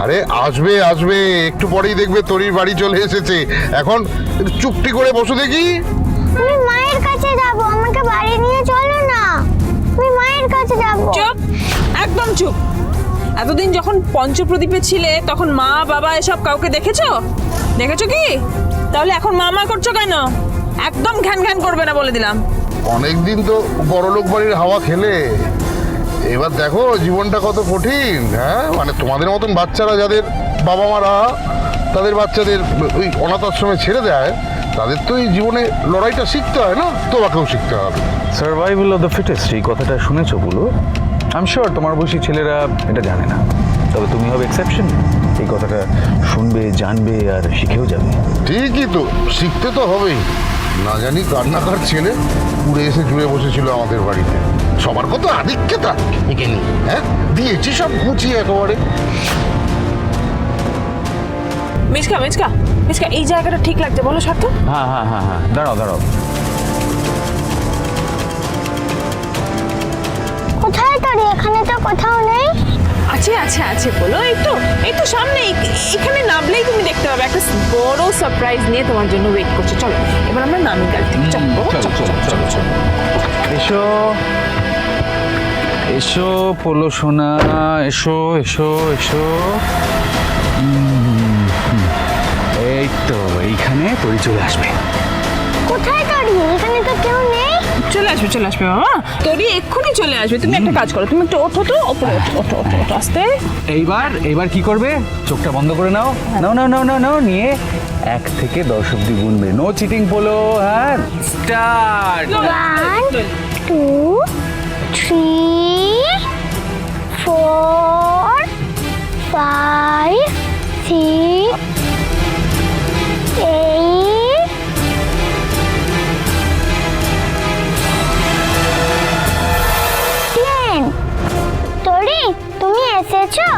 আরে আসবে আসবে, একটু পরেই দেখবে তোরির বাড়ি চলে এসেছে। এখন চুপটি করে বসে দেখি। আমি মায়ের কাছে যাব, আমাকে বাড়ি নিয়ে চলো না। আমি মায়ের কাছে যাব। চুপ, একদম চুপ। এতদিন যখন পঞ্চপ্রদীপে ছিলে তখন মা বাবা এসব কাউকে দেখেছো? দেখেছো কি? তাহলে এখন মা করছো কেন? একদম ঘ্যান ঘ্যান করবে না বলে দিলাম। অনেকদিন তো বড়লোক বাড়ির হাওয়া খেলে, এবার দেখো জীবনটা কত কঠিন। হ্যাঁ, মানে তোমাদের মতন বাচ্চারা যাদের বাবা মারা তাদের বাচ্চাদের ওই অনাথ আশ্রমে ছেড়ে দেয়, তাদের তো এই জীবনে লড়াইটা শিখতে হয় না? তোমাকেও শিখতে হবে। সার্ভাইভাল অফ দ্য ফিটেস্ট, এই কথাটা শুনেছো বলো? আই এম শিওর তোমার বয়সী ছেলেরা এটা জানে না, তবে তুমি হবে এক্সেপশন। এই কথাটা শুনবে, জানবে আর শিখেও যাবে। ঠিকই তো, শিখতে তো হবেই। না জানি কান্নাকার ছেলে উড়ে এসে জুড়ে বসেছিল আমাদের বাড়িতে। সবার কত আধিক্যতা একে নিয়ে। হ্যাঁ, দিয়েছি সব গুছিয়ে একেবারে। মিচকা মিচকা মিচকা, এই জায়গাটা ঠিক লাগছে বলো সার্থ? হ্যাঁ হ্যাঁ হ্যাঁ হ্যাঁ, দাঁড়াও দাঁড়াও। কোথায় তোরি? এখানে তো কোথাও নেই। আছে আছে আছে বলো। এই তো সামনে, এখানে নামলেই তুমি দেখতে পাবে একটা বড় সারপ্রাইজ নিয়ে তোমার জন্য ওয়েট করছে। চলো এবার আমরা নামি গাড়ি থেকে। চলো। এসো এসো পোলো সোনা, এসো এসো এসো। এই তো এইখানে তোরি চলে আসবে। কোথায় তোরি? এখানে তো কেউ নেই। চলে আসবে মামা, তোরই এক্ষুনি চলে আসবে। তুমি একটা কাজ করো, তুমি একটু ওঠো তো, ওপরে ওঠো আস্তে। এইবার কি করবে? চোখটা বন্ধ করে নাও, নাও নাও নাও নাও নাও, নিয়ে 1 থেকে 10 অব্দি গুনবে। নো চিটিং পোলো। হ্যাঁ, স্টার্ট। 1 2 3 4 5 6 8 10। তোরি, তুমি এসেছো?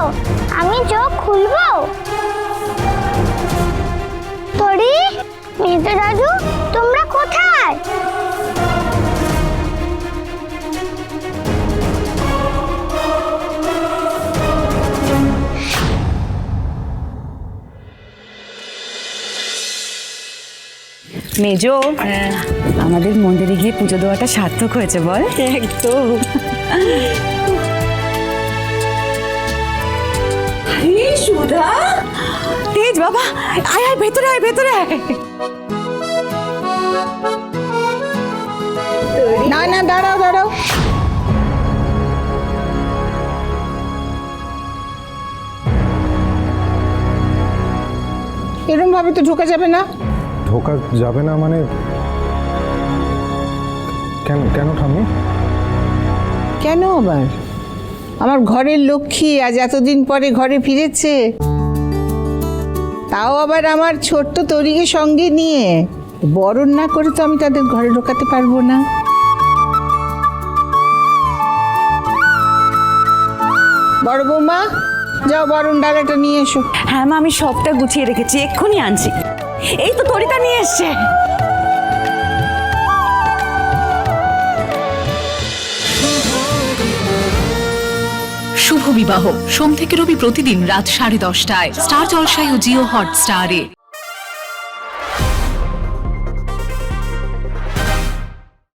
আমি চোখ খুলবো? তোরি, মেজো দাদু, তোমরা কোথায়? মেজো, আমাদের মন্দিরে গিয়ে পুজো দেওয়াটা সার্থক হয়েছে বল? একদম। সুধা, তেজ বাবা, আয় আয়, ভেতরে আয়, ভেতরে আয়। না না, দাঁড়াও দাঁড়াও। এরকম ভাবে তো ঢোকা যাবে না। ঢোকা যাবে না মানে? কেন কেন ঠাম্মি? কেন আবার? আমার ঘরের লক্ষ্মী আজ এতদিন পরে ঘরে ফিরেছে, তাও আবার আমার ছোট্ট তরিকে সঙ্গে নিয়ে। বরণ না করে তো আমি তাদের ঘরে ঢোকাতে পারবো না। বড় বৌমা, যাও বরণ ডালাটা নিয়ে এসো। হ্যাঁ মা, আমি সবটা গুছিয়ে রেখেছি, এক্ষুনি আনছি। এই তো তরিতা নিয়ে এসছে। শুভ বিবাহ সোম থেকে রবি প্রতিদিন রাত 10:30টায় স্টার জলসায় ও জিও হটস্টারে।